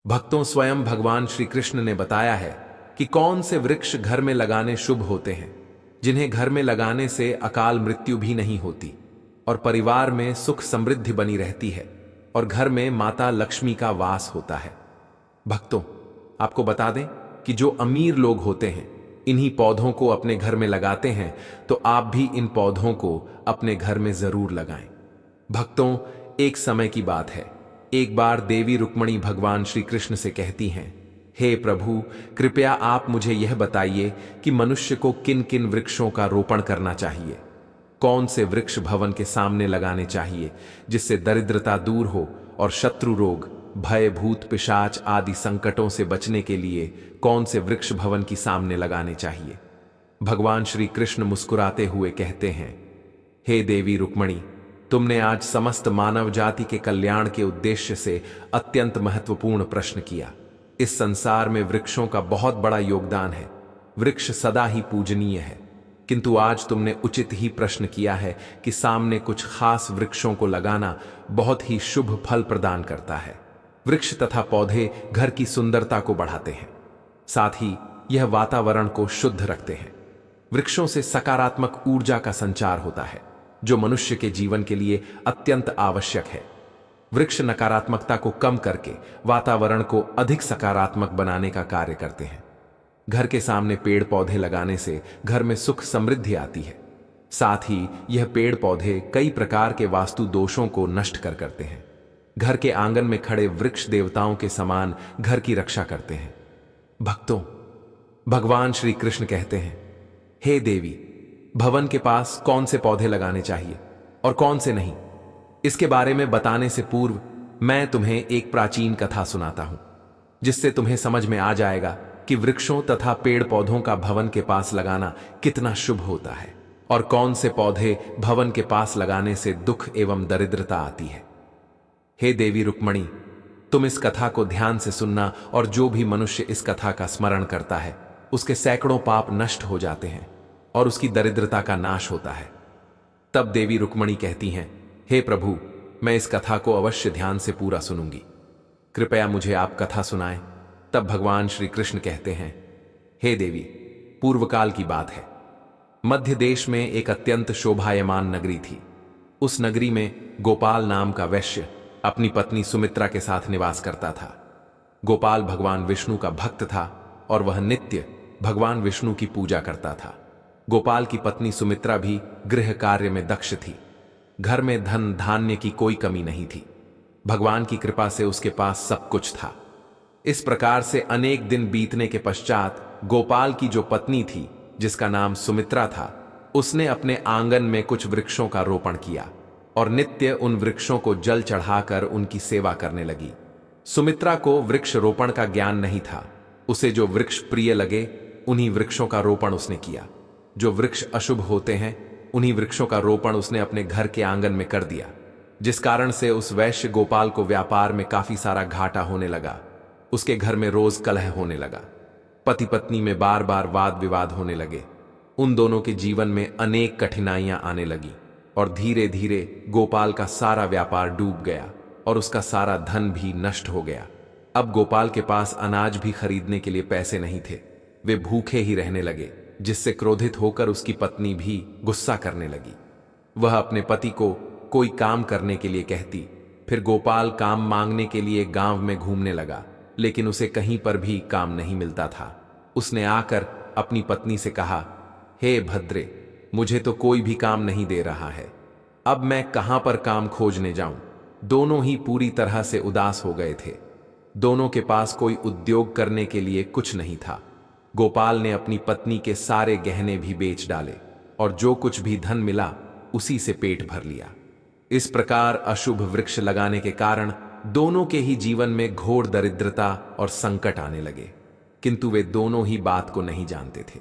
भक्तों, स्वयं भगवान श्री कृष्ण ने बताया है कि कौन से वृक्ष घर में लगाने शुभ होते हैं, जिन्हें घर में लगाने से अकाल मृत्यु भी नहीं होती और परिवार में सुख समृद्धि बनी रहती है और घर में माता लक्ष्मी का वास होता है। भक्तों, आपको बता दें कि जो अमीर लोग होते हैं इन्हीं पौधों को अपने घर में लगाते हैं, तो आप भी इन पौधों को अपने घर में जरूर लगाएं। भक्तों, एक समय की बात है, एक बार देवी रुक्मणी भगवान श्री कृष्ण से कहती हैं, हे प्रभु, कृपया आप मुझे यह बताइए कि मनुष्य को किन किन वृक्षों का रोपण करना चाहिए। कौन से वृक्ष भवन के सामने लगाने चाहिए जिससे दरिद्रता दूर हो और शत्रु रोग, भय, भूत, पिशाच आदि संकटों से बचने के लिए कौन से वृक्ष भवन की सामने लगाने चाहिए। भगवान श्री कृष्ण मुस्कुराते हुए कहते हैं, हे देवी रुक्मणी, तुमने आज समस्त मानव जाति के कल्याण के उद्देश्य से अत्यंत महत्वपूर्ण प्रश्न किया। इस संसार में वृक्षों का बहुत बड़ा योगदान है। वृक्ष सदा ही पूजनीय है, किंतु आज तुमने उचित ही प्रश्न किया है कि सामने कुछ खास वृक्षों को लगाना बहुत ही शुभ फल प्रदान करता है। वृक्ष तथा पौधे घर की सुंदरता को बढ़ाते हैं, साथ ही यह वातावरण को शुद्ध रखते हैं। वृक्षों से सकारात्मक ऊर्जा का संचार होता है, जो मनुष्य के जीवन के लिए अत्यंत आवश्यक है। वृक्ष नकारात्मकता को कम करके वातावरण को अधिक सकारात्मक बनाने का कार्य करते हैं। घर के सामने पेड़ पौधे लगाने से घर में सुख समृद्धि आती है। साथ ही यह पेड़ पौधे कई प्रकार के वास्तु दोषों को नष्ट करते हैं। घर के आंगन में खड़े वृक्ष देवताओं के समान घर की रक्षा करते हैं। भक्तों, भगवान श्री कृष्ण कहते हैं, हे देवी, भवन के पास कौन से पौधे लगाने चाहिए और कौन से नहीं, इसके बारे में बताने से पूर्व मैं तुम्हें एक प्राचीन कथा सुनाता हूं, जिससे तुम्हें समझ में आ जाएगा कि वृक्षों तथा पेड़ पौधों का भवन के पास लगाना कितना शुभ होता है और कौन से पौधे भवन के पास लगाने से दुख एवं दरिद्रता आती है। हे देवी रुक्मणी, तुम इस कथा को ध्यान से सुनना, और जो भी मनुष्य इस कथा का स्मरण करता है उसके सैकड़ों पाप नष्ट हो जाते हैं और उसकी दरिद्रता का नाश होता है। तब देवी रुक्मणी कहती हैं, हे प्रभु, मैं इस कथा को अवश्य ध्यान से पूरा सुनूंगी, कृपया मुझे आप कथा सुनाएं। तब भगवान श्री कृष्ण कहते हैं, हे देवी, पूर्व काल की बात है। मध्य देश में एक अत्यंत शोभायमान नगरी थी। उस नगरी में गोपाल नाम का वैश्य अपनी पत्नी सुमित्रा के साथ निवास करता था। गोपाल भगवान विष्णु का भक्त था और वह नित्य भगवान विष्णु की पूजा करता था। गोपाल की पत्नी सुमित्रा भी गृह कार्य में दक्ष थी। घर में धन धान्य की कोई कमी नहीं थी। भगवान की कृपा से उसके पास सब कुछ था। इस प्रकार से अनेक दिन बीतने के पश्चात गोपाल की जो पत्नी थी, जिसका नाम सुमित्रा था, उसने अपने आंगन में कुछ वृक्षों का रोपण किया और नित्य उन वृक्षों को जल चढ़ाकर उनकी सेवा करने लगी। सुमित्रा को वृक्ष रोपण का ज्ञान नहीं था। उसे जो वृक्ष प्रिय लगे उन्हीं वृक्षों का रोपण उसने किया। जो वृक्ष अशुभ होते हैं उन्हीं वृक्षों का रोपण उसने अपने घर के आंगन में कर दिया, जिस कारण से उस वैश्य गोपाल को व्यापार में काफी सारा घाटा होने लगा। उसके घर में रोज कलह होने लगा। पति पत्नी में बार बार वाद विवाद होने लगे। उन दोनों के जीवन में अनेक कठिनाइयां आने लगी और धीरे धीरे गोपाल का सारा व्यापार डूब गया और उसका सारा धन भी नष्ट हो गया। अब गोपाल के पास अनाज भी खरीदने के लिए पैसे नहीं थे। वे भूखे ही रहने लगे, जिससे क्रोधित होकर उसकी पत्नी भी गुस्सा करने लगी। वह अपने पति को कोई काम करने के लिए कहती। फिर गोपाल काम मांगने के लिए गांव में घूमने लगा, लेकिन उसे कहीं पर भी काम नहीं मिलता था। उसने आकर अपनी पत्नी से कहा, हे भद्रे, मुझे तो कोई भी काम नहीं दे रहा है। अब मैं कहां पर काम खोजने जाऊं। दोनों ही पूरी तरह से उदास हो गए थे। दोनों के पास कोई उद्योग करने के लिए कुछ नहीं था। गोपाल ने अपनी पत्नी के सारे गहने भी बेच डाले और जो कुछ भी धन मिला उसी से पेट भर लिया। इस प्रकार अशुभ वृक्ष लगाने के कारण दोनों के ही जीवन में घोर दरिद्रता और संकट आने लगे, किंतु वे दोनों ही बात को नहीं जानते थे।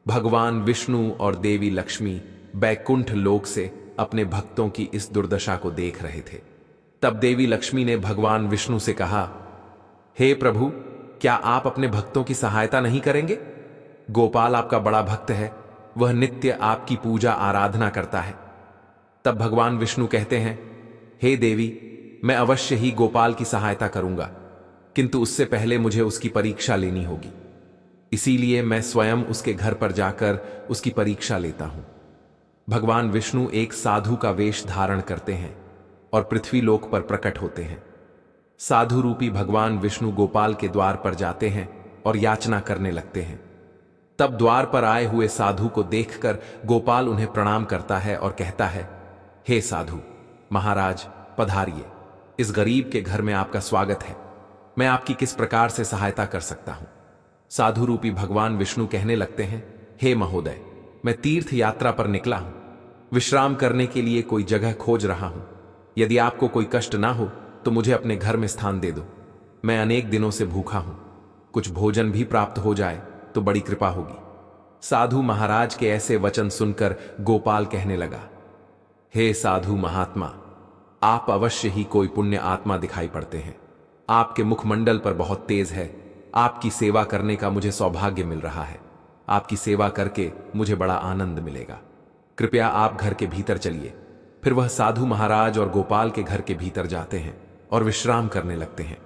भगवान विष्णु और देवी लक्ष्मी बैकुंठ लोक से अपने भक्तों की इस दुर्दशा को देख रहे थे। तब देवी लक्ष्मी ने भगवान विष्णु से कहा, हे प्रभु, क्या आप अपने भक्तों की सहायता नहीं करेंगे? गोपाल आपका बड़ा भक्त है, वह नित्य आपकी पूजा आराधना करता है। तब भगवान विष्णु कहते हैं, हे देवी, मैं अवश्य ही गोपाल की सहायता करूंगा, किंतु उससे पहले मुझे उसकी परीक्षा लेनी होगी। इसीलिए मैं स्वयं उसके घर पर जाकर उसकी परीक्षा लेता हूं। भगवान विष्णु एक साधु का वेश धारण करते हैं और पृथ्वी लोक पर प्रकट होते हैं। साधु रूपी भगवान विष्णु गोपाल के द्वार पर जाते हैं और याचना करने लगते हैं। तब द्वार पर आए हुए साधु को देखकर गोपाल उन्हें प्रणाम करता है और कहता है, हे साधु महाराज, पधारिए। इस गरीब के घर में आपका स्वागत है। मैं आपकी किस प्रकार से सहायता कर सकता हूं? साधु रूपी भगवान विष्णु कहने लगते हैं, हे महोदय, मैं तीर्थ यात्रा पर निकला हूं। विश्राम करने के लिए कोई जगह खोज रहा हूं। यदि आपको कोई कष्ट ना हो तो मुझे अपने घर में स्थान दे दो। मैं अनेक दिनों से भूखा हूं। कुछ भोजन भी प्राप्त हो जाए तो बड़ी कृपा होगी। साधु महाराज के ऐसे वचन सुनकर गोपाल कहने लगा, हे साधु महात्मा, आप अवश्य ही कोई पुण्य आत्मा दिखाई पड़ते हैं। आपके मुखमंडल पर बहुत तेज है। आपकी सेवा करने का मुझे सौभाग्य मिल रहा है। आपकी सेवा करके मुझे बड़ा आनंद मिलेगा। कृपया आप घर के भीतर चलिए। फिर वह साधु महाराज और गोपाल के घर के भीतर जाते हैं और विश्राम करने लगते हैं।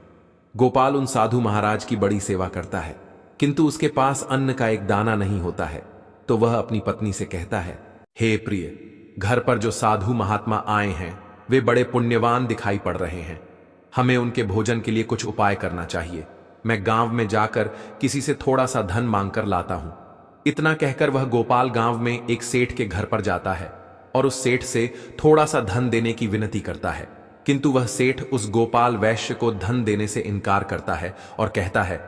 गोपाल उन साधु महाराज की बड़ी सेवा करता है, किंतु उसके पास अन्न का एक दाना नहीं होता है। तो वह अपनी पत्नी से कहता है, हे प्रिय, घर पर जो साधु महात्मा आए हैं वे बड़े पुण्यवान दिखाई पड़ रहे हैं। हमें उनके भोजन के लिए कुछ उपाय करना चाहिए। मैं गांव में जाकर किसी से थोड़ा सा धन मांगकर लाता हूं। इतना कहकर वह गोपाल गांव में एक सेठ के घर पर जाता है और उस सेठ से थोड़ा सा धन देने की विनती करता है। किंतु वह सेठ उस गोपाल वैश्य को धन देने से इनकार करता है और कहता है,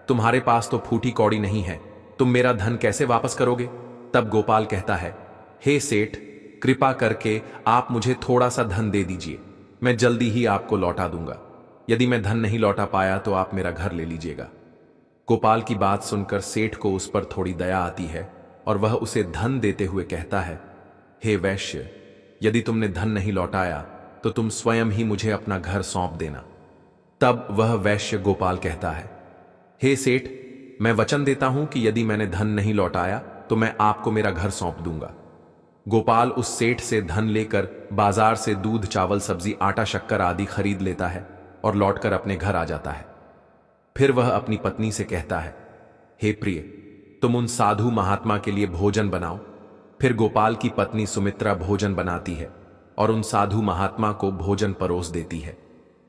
तुम्हारे पास तो फूटी कौड़ी नहीं है, तुम मेरा धन कैसे वापस करोगे? तब गोपाल कहता है, हे सेठ, कृपा करके आप मुझे थोड़ा सा धन दे दीजिए। मैं जल्दी ही आपको लौटा दूंगा। यदि मैं धन नहीं लौटा पाया तो आप मेरा घर ले लीजिएगा। गोपाल की बात सुनकर सेठ को उस पर थोड़ी दया आती है और वह उसे धन देते हुए कहता है, हे वैश्य, यदि तुमने धन नहीं लौटाया तो तुम स्वयं ही मुझे अपना घर सौंप देना। तब वह वैश्य गोपाल कहता है, हे सेठ, मैं वचन देता हूं कि यदि मैंने धन नहीं लौटाया तो मैं आपको मेरा घर सौंप दूंगा। गोपाल उस सेठ से धन लेकर बाजार से दूध, चावल, सब्जी, आटा, शक्कर आदि खरीद लेता है और लौटकर अपने घर आ जाता है। फिर वह अपनी पत्नी से कहता है, हे प्रिय, तुम उन साधु महात्मा के लिए भोजन बनाओ। फिर गोपाल की पत्नी सुमित्रा भोजन बनाती है और उन साधु महात्मा को भोजन परोस देती है।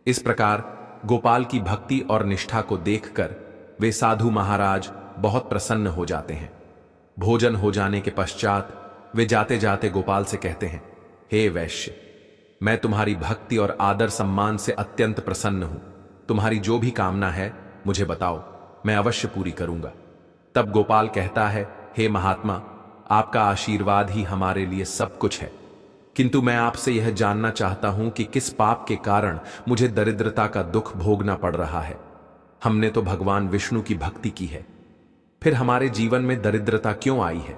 इस प्रकार गोपाल की भक्ति और निष्ठा को देखकर वे साधु महाराज बहुत प्रसन्न हो जाते हैं। भोजन हो जाने के पश्चात वे जाते जाते गोपाल से कहते हैं, हे वैश्य, मैं तुम्हारी भक्ति और आदर सम्मान से अत्यंत प्रसन्न हूं। तुम्हारी जो भी कामना है मुझे बताओ, मैं अवश्य पूरी करूंगा। तब गोपाल कहता है, हे महात्मा, आपका आशीर्वाद ही हमारे लिए सब कुछ है। किंतु मैं आपसे यह जानना चाहता हूं कि किस पाप के कारण मुझे दरिद्रता का दुख भोगना पड़ रहा है। हमने तो भगवान विष्णु की भक्ति की है, फिर हमारे जीवन में दरिद्रता क्यों आई है?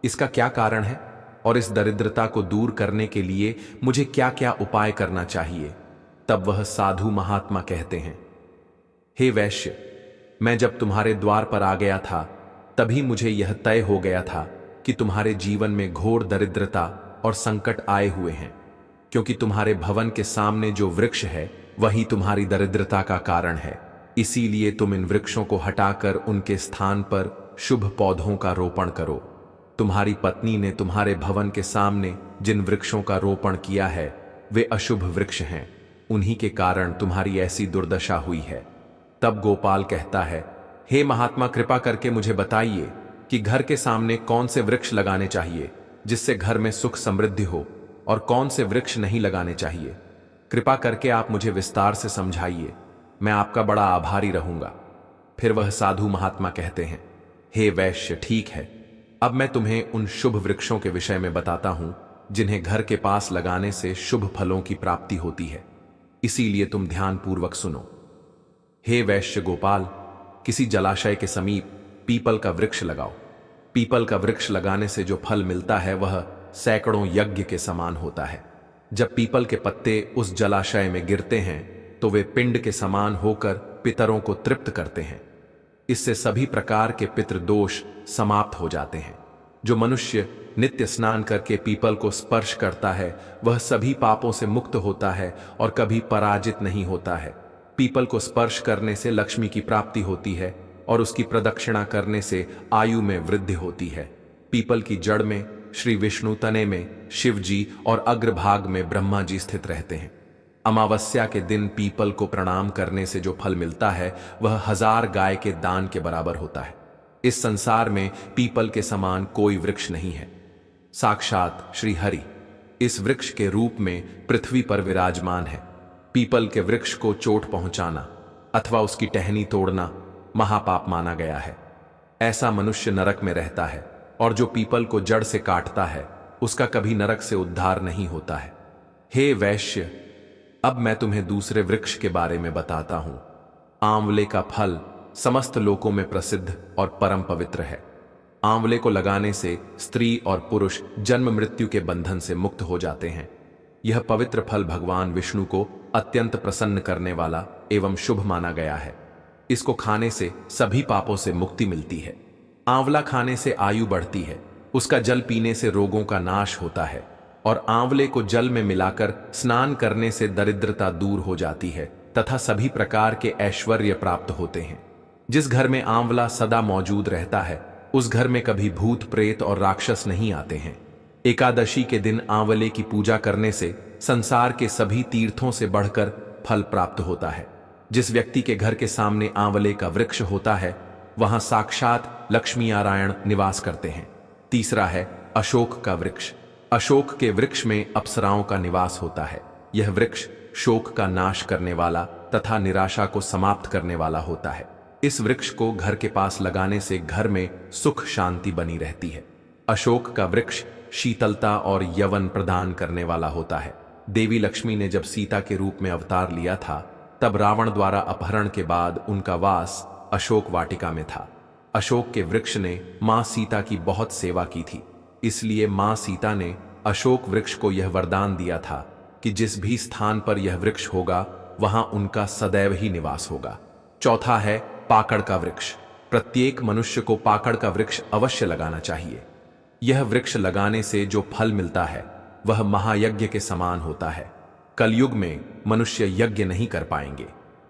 इसका क्या कारण है? और इस दरिद्रता को दूर करने के लिए मुझे क्या क्या उपाय करना चाहिए? तब वह साधु महात्मा कहते हैं, हे वैश्य, मैं जब तुम्हारे द्वार पर आ गया था तभी मुझे यह तय हो गया था कि तुम्हारे जीवन में घोर दरिद्रता और संकट आए हुए हैं, क्योंकि तुम्हारे भवन के सामने जो वृक्ष है वही तुम्हारी दरिद्रता का कारण है। इसीलिए तुम इन वृक्षों को हटाकर उनके स्थान पर शुभ पौधों का रोपण करो। तुम्हारी पत्नी ने तुम्हारे भवन के सामने जिन वृक्षों का रोपण किया है वे अशुभ वृक्ष हैं, उन्हीं के कारण तुम्हारी ऐसी दुर्दशा हुई है। तब गोपाल कहता है, हे महात्मा, कृपा करके मुझे बताइए कि घर के सामने कौन से वृक्ष लगाने चाहिए जिससे घर में सुख समृद्धि हो, और कौन से वृक्ष नहीं लगाने चाहिए। कृपा करके आप मुझे विस्तार से समझाइए, मैं आपका बड़ा आभारी रहूंगा। फिर वह साधु महात्मा कहते हैं, हे वैश्य, ठीक है, अब मैं तुम्हें उन शुभ वृक्षों के विषय में बताता हूं जिन्हें घर के पास लगाने से शुभ फलों की प्राप्ति होती है। इसीलिए तुम ध्यानपूर्वक सुनो। हे वैश्य गोपाल, किसी जलाशय के समीप पीपल का वृक्ष लगाओ। पीपल का वृक्ष लगाने से जो फल मिलता है वह सैकड़ों यज्ञ के समान होता है। जब पीपल के पत्ते उस जलाशय में गिरते हैं तो वे पिंड के समान होकर पितरों को तृप्त करते हैं। इससे सभी प्रकार के पितृदोष समाप्त हो जाते हैं। जो मनुष्य नित्य स्नान करके पीपल को स्पर्श करता है वह सभी पापों से मुक्त होता है और कभी पराजित नहीं होता है। पीपल को स्पर्श करने से लक्ष्मी की प्राप्ति होती है और उसकी प्रदक्षिणा करने से आयु में वृद्धि होती है। पीपल की जड़ में श्री विष्णु, तने में शिव जी और अग्रभाग में ब्रह्मा जी स्थित रहते हैं। अमावस्या के दिन पीपल को प्रणाम करने से जो फल मिलता है वह 1000 गाय के दान के बराबर होता है। इस संसार में पीपल के समान कोई वृक्ष नहीं है। साक्षात श्री हरि इस वृक्ष के रूप में पृथ्वी पर विराजमान है। पीपल के वृक्ष को चोट पहुंचाना अथवा उसकी टहनी तोड़ना महापाप माना गया है। ऐसा मनुष्य नरक में रहता है और जो पीपल को जड़ से काटता है उसका कभी नरक से उद्धार नहीं होता है। हे वैश्य, अब मैं तुम्हें दूसरे वृक्ष के बारे में बताता हूं। आंवले का फल समस्त लोकों में प्रसिद्ध और परम पवित्र है। आंवले को लगाने से स्त्री और पुरुष जन्म मृत्यु के बंधन से मुक्त हो जाते हैं। यह पवित्र फल भगवान विष्णु को अत्यंत प्रसन्न करने वाला एवं शुभ माना गया है। इसको खाने से सभी पापों से मुक्ति मिलती है। आंवला खाने से आयु बढ़ती है, उसका जल पीने से रोगों का नाश होता है और आंवले को जल में मिलाकर स्नान करने से दरिद्रता दूर हो जाती है तथा सभी प्रकार के ऐश्वर्य प्राप्त होते हैं। जिस घर में आंवला सदा मौजूद रहता है उस घर में कभी भूत प्रेत और राक्षस नहीं आते हैं। एकादशी के दिन आंवले की पूजा करने से संसार के सभी तीर्थों से बढ़कर फल प्राप्त होता है। जिस व्यक्ति के घर के सामने आंवले का वृक्ष होता है वहां साक्षात लक्ष्मी नारायण निवास करते हैं। तीसरा है अशोक का वृक्ष। अशोक के वृक्ष में अप्सराओं का निवास होता है। यह वृक्ष शोक का नाश करने वाला तथा निराशा को समाप्त करने वाला होता है। इस वृक्ष को घर के पास लगाने से घर में सुख शांति बनी रहती है। अशोक का वृक्ष शीतलता और यवन प्रदान करने वाला होता है। देवी लक्ष्मी ने जब सीता के रूप में अवतार लिया था तब रावण द्वारा अपहरण के बाद उनका वास अशोक वाटिका में था। अशोक के वृक्ष ने मां सीता की बहुत सेवा की थी, इसलिए मां सीता ने अशोक वृक्ष को यह वरदान दिया था कि जिस भी स्थान पर यह वृक्ष होगा वहां उनका सदैव ही निवास होगा। चौथा है पाकड़ का वृक्ष। प्रत्येक मनुष्य को पाकड़ का वृक्ष अवश्य लगाना चाहिए। यह वृक्ष लगाने से जो फल मिलता है वह महायज्ञ के समान होता है। कलयुग में मनुष्य यज्ञ नहीं कर पाएंगे,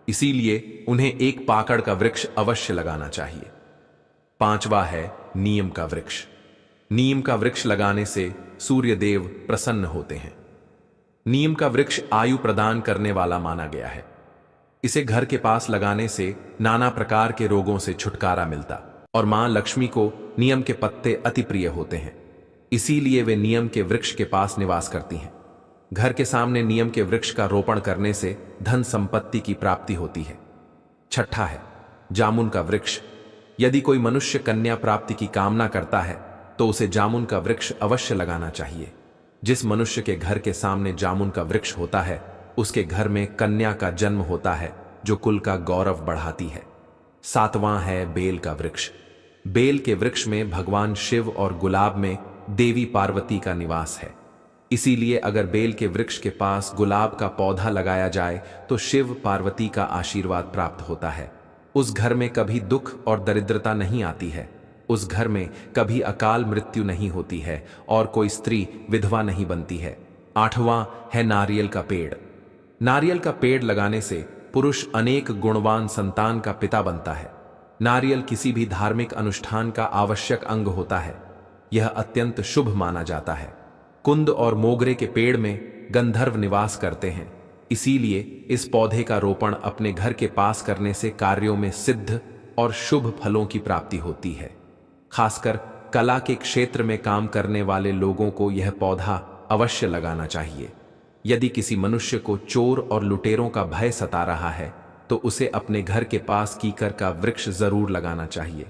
इसीलिए उन्हें एक पाकड़ का वृक्ष अवश्य लगाना चाहिए। पांचवा है नीम का वृक्ष। नीम का वृक्ष लगाने से सूर्य देव प्रसन्न होते हैं। नीम का वृक्ष आयु प्रदान करने वाला माना गया है। इसे घर के पास लगाने से नाना प्रकार के रोगों से छुटकारा मिलता और मां लक्ष्मी को नीम के पत्ते अति प्रिय होते हैं, इसीलिए वे नीम के वृक्ष के पास निवास करती हैं। घर के सामने नीम के वृक्ष का रोपण करने से धन संपत्ति की प्राप्ति होती है। छठा है जामुन का वृक्ष। यदि कोई मनुष्य कन्या प्राप्ति की कामना करता है तो उसे जामुन का वृक्ष अवश्य लगाना चाहिए। जिस मनुष्य के घर के सामने जामुन का वृक्ष होता है उसके घर में कन्या का जन्म होता है जो कुल का गौरव बढ़ाती है। सातवां है बेल का वृक्ष। बेल के वृक्ष में भगवान शिव और गुलाब में देवी पार्वती का निवास है, इसीलिए अगर बेल के वृक्ष के पास गुलाब का पौधा लगाया जाए तो शिव पार्वती का आशीर्वाद प्राप्त होता है। उस घर में कभी दुख और दरिद्रता नहीं आती है। उस घर में कभी अकाल मृत्यु नहीं होती है और कोई स्त्री विधवा नहीं बनती है। आठवां है नारियल का पेड़। नारियल का पेड़ लगाने से पुरुष अनेक गुणवान संतान का पिता बनता है। नारियल किसी भी धार्मिक अनुष्ठान का आवश्यक अंग होता है। यह अत्यंत शुभ माना जाता है। कुंद और मोगरे के पेड़ में गंधर्व निवास करते हैं, इसीलिए इस पौधे का रोपण अपने घर के पास करने से कार्यों में सिद्ध और शुभ फलों की प्राप्ति होती है। खासकर कला के क्षेत्र में काम करने वाले लोगों को यह पौधा अवश्य लगाना चाहिए। यदि किसी मनुष्य को चोर और लुटेरों का भय सता रहा है तो उसे अपने घर के पास कीकर का वृक्ष जरूर लगाना चाहिए।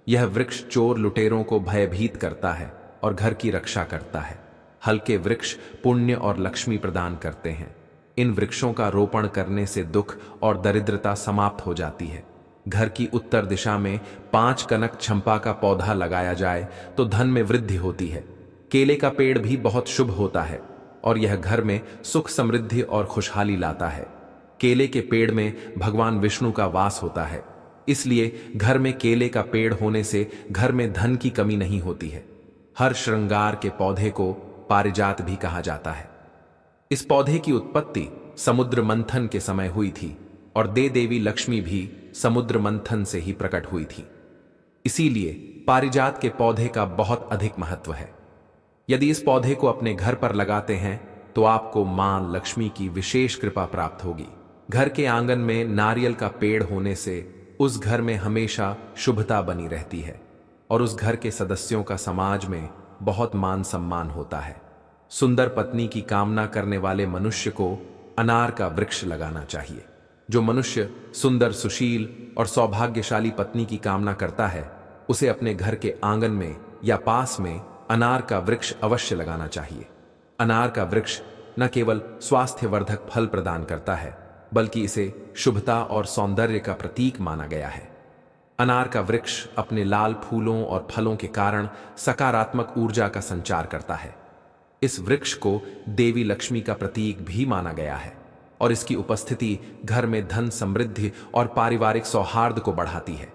यह वृक्ष चोर लुटेरों को भयभीत करता है और घर की रक्षा करता है। हल्के वृक्ष पुण्य और लक्ष्मी प्रदान करते हैं। इन वृक्षों का रोपण करने से दुख और दरिद्रता समाप्त हो जाती है। घर की उत्तर दिशा में 5 कनक चंपा का पौधा लगाया जाए तो धन में वृद्धि होती है। केले का पेड़ भी बहुत शुभ होता है और यह घर में सुख समृद्धि और खुशहाली लाता है। केले के पेड़ में भगवान विष्णु का वास होता है, इसलिए घर में केले का पेड़ होने से घर में धन की कमी नहीं होती है। हर श्रृंगार के पौधे को पारिजात भी कहा जाता है। इस पौधे की उत्पत्ति समुद्र मंथन के समय हुई थी। और देवी लक्ष्मी भी समुद्र मंथन से ही प्रकट हुई थी। इसीलिए पारिजात के पौधे का बहुत अधिक महत्व है। यदि इस पौधे को अपने घर पर लगाते हैं तो आपको मां लक्ष्मी की विशेष कृपा प्राप्त होगी। घर के आंगन में नारियल का पेड़ होने से उस घर में हमेशा शुभता बनी रहती है और उस घर के सदस्यों का समाज में बहुत मान सम्मान होता है। सुंदर पत्नी की कामना करने वाले मनुष्य को अनार का वृक्ष लगाना चाहिए। जो मनुष्य सुंदर, सुशील और सौभाग्यशाली पत्नी की कामना करता है उसे अपने घर के आंगन में या पास में अनार का वृक्ष अवश्य लगाना चाहिए। अनार का वृक्ष न केवल स्वास्थ्यवर्धक फल प्रदान करता है बल्कि इसे शुभता और सौंदर्य का प्रतीक माना गया है। अनार का वृक्ष अपने लाल फूलों और फलों के कारण सकारात्मक ऊर्जा का संचार करता है। इस वृक्ष को देवी लक्ष्मी का प्रतीक भी माना गया है और इसकी उपस्थिति घर में धन, समृद्धि और पारिवारिक सौहार्द को बढ़ाती है।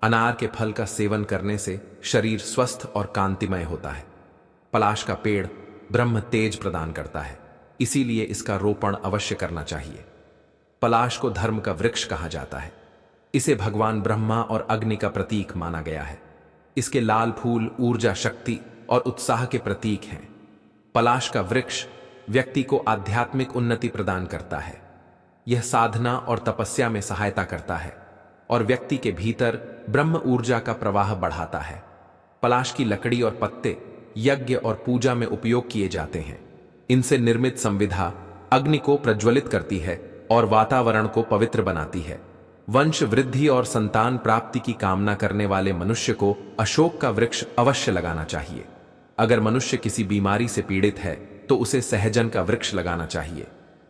अनार के फल का सेवन करने से शरीर स्वस्थ और कांतिमय होता है। पलाश का पेड़ ब्रह्म तेज प्रदान करता है, इसीलिए इसका रोपण अवश्य करना चाहिए। पलाश को धर्म का वृक्ष कहा जाता है। इसे भगवान ब्रह्मा और अग्नि का प्रतीक माना गया है। इसके लाल फूल ऊर्जा, शक्ति और उत्साह के प्रतीक हैं। पलाश का वृक्ष व्यक्ति को आध्यात्मिक उन्नति प्रदान करता है। यह साधना और तपस्या में सहायता करता है और व्यक्ति के भीतर ब्रह्म ऊर्जा का प्रवाह बढ़ाता है। पलाश की लकड़ी और पत्ते यज्ञ और पूजा में उपयोग किए जाते हैं। इनसे निर्मित संविधा अग्नि को प्रज्वलित करती है और वातावरण को पवित्र बनाती है। वंश वृद्धि और संतान प्राप्ति की कामना करने वाले मनुष्य को अशोक का वृक्ष अवश्य लगाना चाहिए। अगर मनुष्य किसी बीमारी से पीड़ित है तो उसे सहजन का वृक्ष लगाना चाहिए।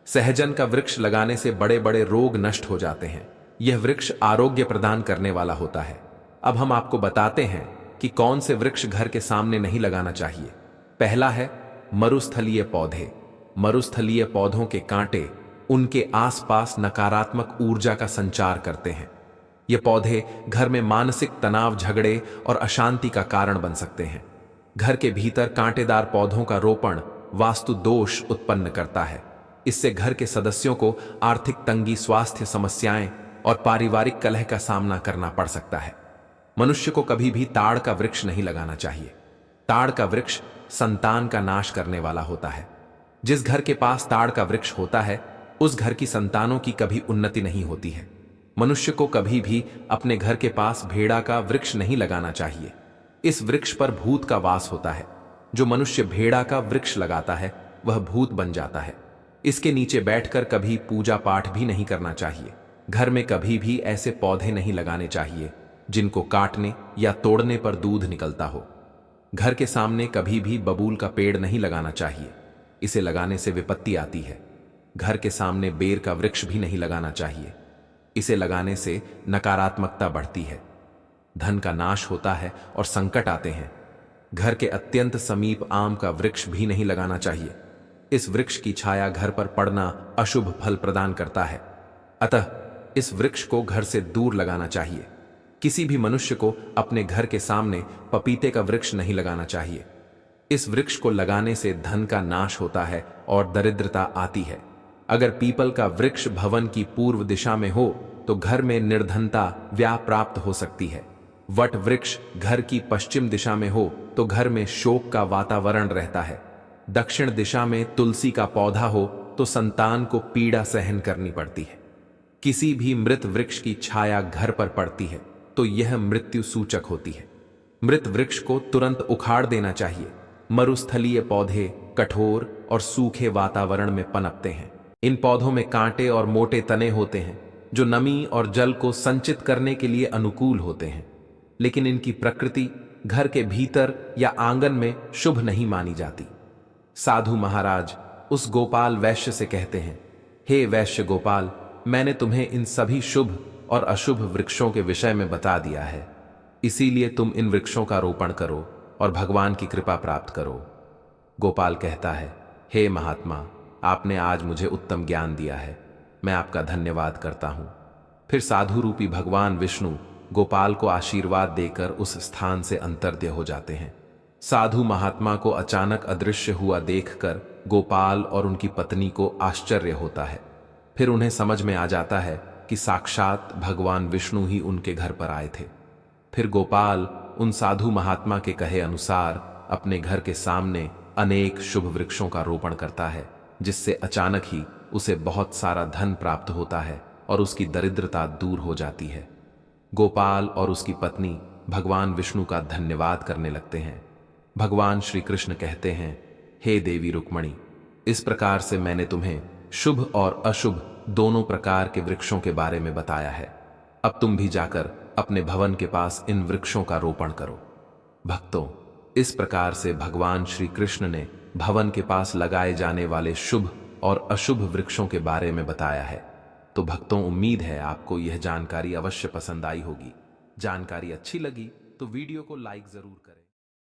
सहजन का वृक्ष लगाने से बड़े बड़े रोग नष्ट हो जाते हैं। यह वृक्ष आरोग्य प्रदान करने वाला होता है। अब हम आपको बताते हैं कि कौन से वृक्ष घर के सामने नहीं लगाना चाहिए। पहला है मरुस्थलीय पौधे। मरुस्थलीय पौधों के कांटे उनके आसपास नकारात्मक ऊर्जा का संचार करते हैं। ये पौधे घर में मानसिक तनाव, झगड़े और अशांति का कारण बन सकते हैं। घर के भीतर कांटेदार पौधों का रोपण वास्तु दोष उत्पन्न करता है। इससे घर के सदस्यों को आर्थिक तंगी, स्वास्थ्य समस्याएं और पारिवारिक कलह का सामना करना पड़ सकता है। मनुष्य को कभी भी ताड़ का वृक्ष नहीं लगाना चाहिए। ताड़ का वृक्ष संतान का नाश करने वाला होता है। जिस घर के पास ताड़ का वृक्ष होता है उस घर की संतानों की कभी उन्नति नहीं होती है। मनुष्य को कभी भी अपने घर के पास भेड़ा का वृक्ष नहीं लगाना चाहिए। इस वृक्ष पर भूत का वास होता है। जो मनुष्य भेड़ा का वृक्ष लगाता है वह भूत बन जाता है। इसके नीचे बैठकर कभी पूजा पाठ भी नहीं करना चाहिए। घर में कभी भी ऐसे पौधे नहीं लगाने चाहिए जिनको काटने या तोड़ने पर दूध निकलता हो। घर के सामने कभी भी बबूल का पेड़ नहीं लगाना चाहिए। इसे लगाने से विपत्ति आती है। घर के सामने बेर का वृक्ष भी नहीं लगाना चाहिए। इसे लगाने से नकारात्मकता बढ़ती है, धन का नाश होता है और संकट आते हैं। घर के अत्यंत समीप आम का वृक्ष भी नहीं लगाना चाहिए। इस वृक्ष की छाया घर पर पड़ना अशुभ फल प्रदान करता है, अतः इस वृक्ष को घर से दूर लगाना चाहिए। किसी भी मनुष्य को अपने घर के सामने पपीते का वृक्ष नहीं लगाना चाहिए। इस वृक्ष को लगाने से धन का नाश होता है और दरिद्रता आती है। अगर पीपल का वृक्ष भवन की पूर्व दिशा में हो तो घर में निर्धनता प्राप्त हो सकती है। वट वृक्ष घर की पश्चिम दिशा में हो तो घर में शोक का वातावरण रहता है। दक्षिण दिशा में तुलसी का पौधा हो तो संतान को पीड़ा सहन करनी पड़ती है। किसी भी मृत वृक्ष की छाया घर पर पड़ती है तो यह मृत्यु सूचक होती है। मृत वृक्ष को तुरंत उखाड़ देना चाहिए। मरुस्थलीय पौधे कठोर और सूखे वातावरण में पनपते हैं। इन पौधों में कांटे और मोटे तने होते हैं जो नमी और जल को संचित करने के लिए अनुकूल होते हैं, लेकिन इनकी प्रकृति घर के भीतर या आंगन में शुभ नहीं मानी जाती। साधु महाराज उस गोपाल वैश्य से कहते हैं, हे वैश्य गोपाल, मैंने तुम्हें इन सभी शुभ और अशुभ वृक्षों के विषय में बता दिया है, इसीलिए तुम इन वृक्षों का रोपण करो और भगवान की कृपा प्राप्त करो। गोपाल कहता है, हे महात्मा, आपने आज मुझे उत्तम ज्ञान दिया है, मैं आपका धन्यवाद करता हूं। फिर साधु रूपी भगवान विष्णु गोपाल को आशीर्वाद देकर उस स्थान से अंतर्ध्य हो जाते हैं। साधु महात्मा को अचानक अदृश्य हुआ देखकर गोपाल और उनकी पत्नी को आश्चर्य होता है। फिर उन्हें समझ में आ जाता है कि साक्षात भगवान विष्णु ही उनके घर पर आए थे। फिर गोपाल उन साधु महात्मा के कहे अनुसार अपने घर के सामने अनेक शुभ वृक्षों का रोपण करता है, जिससे अचानक ही उसे बहुत सारा धन प्राप्त होता है और उसकी दरिद्रता दूर हो जाती है। गोपाल और उसकी पत्नी भगवान विष्णु का धन्यवाद करने लगते हैं। भगवान श्री कृष्ण कहते हैं, हे देवी रुक्मणी, इस प्रकार से मैंने तुम्हें शुभ और अशुभ दोनों प्रकार के वृक्षों के बारे में बताया है। अब तुम भी जाकर अपने भवन के पास इन वृक्षों का रोपण करो। भक्तों, इस प्रकार से भगवान श्री कृष्ण ने भवन के पास लगाए जाने वाले शुभ और अशुभ वृक्षों के बारे में बताया है। तो भक्तों, उम्मीद है आपको यह जानकारी अवश्य पसंद आई होगी। जानकारी अच्छी लगी तो वीडियो को लाइक जरूर करें।